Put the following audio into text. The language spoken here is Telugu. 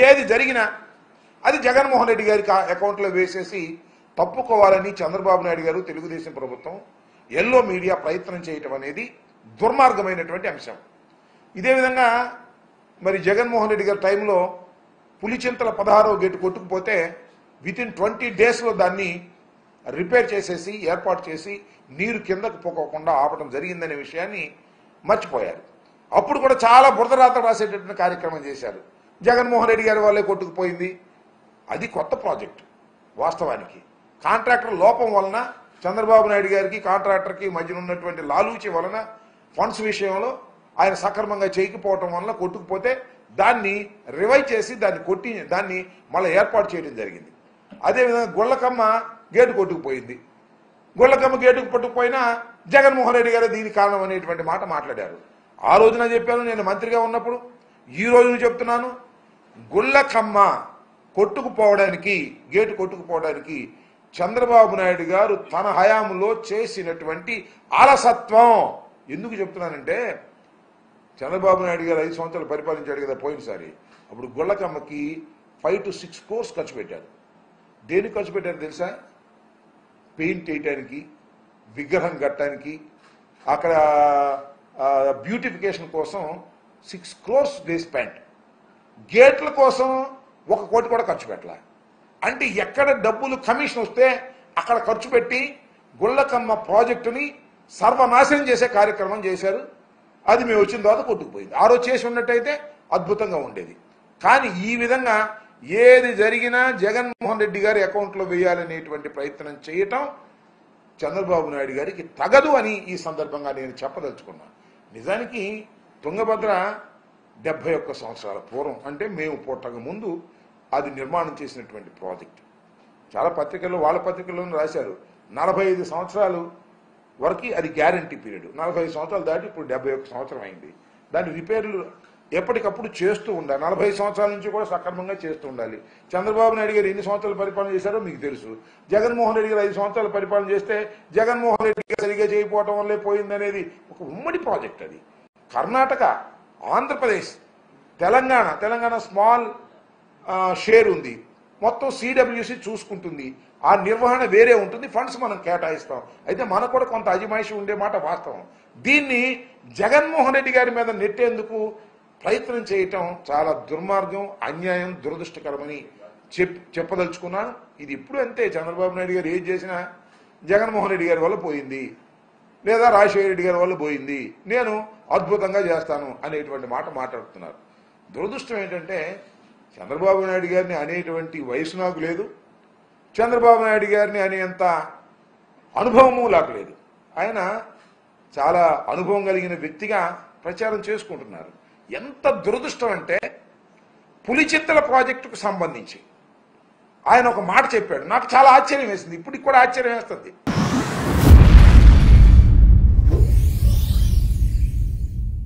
ఏది జరిగినా అది జగన్మోహన్ రెడ్డి గారి అకౌంట్లో వేసేసి తప్పుకోవాలని చంద్రబాబు నాయుడు గారు తెలుగుదేశం ప్రభుత్వం ఎల్లో మీడియా ప్రయత్నం చేయటం అనేది దుర్మార్గమైనటువంటి అంశం. ఇదే విధంగా మరి జగన్మోహన్ రెడ్డి గారి టైంలో పులిచింతల 16వ గేటు కొట్టుకుపోతే వితిన్ 20 డేస్లో దాన్ని రిపేర్ చేసేసి ఏర్పాటు చేసి నీరు కిందకు పోకోకుండా ఆపడం జరిగిందనే విషయాన్ని మర్చిపోయారు. అప్పుడు కూడా చాలా బురదరాత రాసేటటువంటి కార్యక్రమం చేశారు. జగన్మోహన్ రెడ్డి గారి వాళ్ళే కొట్టుకుపోయింది. అది కొత్త ప్రాజెక్టు. వాస్తవానికి కాంట్రాక్టర్ లోపం వలన చంద్రబాబు నాయుడు గారికి కాంట్రాక్టర్కి మధ్యన ఉన్నటువంటి లాలూచి వలన ఫండ్స్ విషయంలో ఆయన సక్రమంగా చేయకపోవటం వలన కొట్టుకుపోతే దాన్ని రివైవ్ చేసి దాన్ని మళ్ళీ ఏర్పాటు చేయడం జరిగింది. అదేవిధంగా గుళ్ళకమ్మ గేటు కొట్టుకుపోయింది. గుళ్ళకమ్మ గేటుకు పట్టుకుపోయినా జగన్మోహన్ రెడ్డి గారు దీనికి కారణం అనేటువంటి మాట మాట్లాడారు. ఆ రోజున చెప్పాను నేను మంత్రిగా ఉన్నప్పుడు, ఈ రోజున చెప్తున్నాను, గుళ్ళకమ్మ కొట్టుకుపోవడానికి గేటు కొట్టుకుపోవడానికి చంద్రబాబు నాయుడు గారు తన హయాంలో చేసినటువంటి అలసత్వం. ఎందుకు చెప్తున్నానంటే చంద్రబాబు నాయుడు గారు 5 సంవత్సరాలు పరిపాలించాడు కదా పోయినసారి. అప్పుడు గుళ్ళకమ్మకి 5 to 6 crores ఖర్చు పెట్టారు. దేనికి ఖర్చు పెట్టారు తెలుసా? పెయింట్ వేయటానికి, విగ్రహం కట్టడానికి, అక్కడ బ్యూటిఫికేషన్ కోసం 6 crores దే స్పెండ్. గేట్ల కోసం 1 కోటి కూడా ఖర్చు పెట్టాల. అంటే ఎక్కడ డబ్బులు కమిషన్ వస్తే అక్కడ ఖర్చు పెట్టి గుళ్ళకమ్మ ప్రాజెక్టుని సర్వనాశనం చేసే కార్యక్రమం చేశారు. అది మేము వచ్చిన తర్వాత కొట్టుకుపోయింది. ఆ రోజు చేసి ఉన్నట్టయితే అద్భుతంగా ఉండేది. కానీ ఈ విధంగా ఏది జరిగినా జగన్మోహన్ రెడ్డి గారి అకౌంట్లో వేయాలనేటువంటి ప్రయత్నం చేయటం చంద్రబాబు నాయుడు గారికి తగదు అని ఈ సందర్భంగా నేను చెప్పదలుచుకున్నాను. నిజానికి తుంగభద్ర 71 సంవత్సరాల పూర్వం, అంటే మేము పుట్టక ముందు అది నిర్మాణం చేసినటువంటి ప్రాజెక్ట్. చాలా పత్రికల్లో, వాళ్ళ పత్రికల్లోనూ రాశారు 45 సంవత్సరాలు వరకు అది గ్యారంటీ పీరియడ్. 45 సంవత్సరాలు దాటి ఇప్పుడు 71 సంవత్సరం అయింది. దాని రిపేర్లు ఎప్పటికప్పుడు చేస్తూ ఉండాలి. 40 సంవత్సరాల నుంచి కూడా సక్రమంగా చేస్తూ ఉండాలి. చంద్రబాబు నాయుడు గారు ఎన్ని సంవత్సరాలు పరిపాలన చేశారో మీకు తెలుసు. జగన్మోహన్ రెడ్డి గారు 5 సంవత్సరాలు పరిపాలన చేస్తే జగన్మోహన్ రెడ్డి గారు సరిగా చేయకపోవటం వల్లే పోయిందనేది ఒక ఉమ్మడి ప్రాజెక్ట్. అది కర్ణాటక, ఆంధ్రప్రదేశ్, తెలంగాణ స్మాల్ షేర్ ఉంది. మొత్తం సిడబ్ల్యూసి చూసుకుంటుంది. ఆ నిర్వహణ వేరే ఉంటుంది. ఫండ్స్ మనం కేటాయిస్తాం. అయితే మనకు కూడా కొంత అజమాయిషి ఉండే మాట వాస్తవం. దీన్ని జగన్మోహన్ రెడ్డి గారి మీద నెట్టేందుకు ప్రయత్నం చేయటం చాలా దుర్మార్గం, అన్యాయం, దురదృష్టకరమని చెప్పదలుచుకున్నాను. ఇది ఇప్పుడు అంతే. చంద్రబాబు నాయుడు గారు ఏది చేసినా జగన్మోహన్ రెడ్డి గారి వల్ల పోయింది, లేదా రాజశేఖర రెడ్డి గారి వల్ల పోయింది, నేను అద్భుతంగా చేస్తాను అనేటువంటి మాట మాట్లాడుతున్నారు. దురదృష్టం ఏంటంటే చంద్రబాబు నాయుడు గారిని అనేటువంటి వయసు నాకు లేదు, చంద్రబాబు నాయుడు గారిని అనేంత అనుభవము నాకు లేదు. ఆయన చాలా అనుభవం కలిగిన వ్యక్తిగా ప్రచారం చేసుకుంటున్నారు. ఎంత దురదృష్టం అంటే పులిచింతల ప్రాజెక్టుకు సంబంధించి ఆయన ఒక మాట చెప్పాడు. నాకు చాలా ఆశ్చర్యం వేసింది. ఇప్పటికి కూడా ఆశ్చర్యం వేస్తుంది.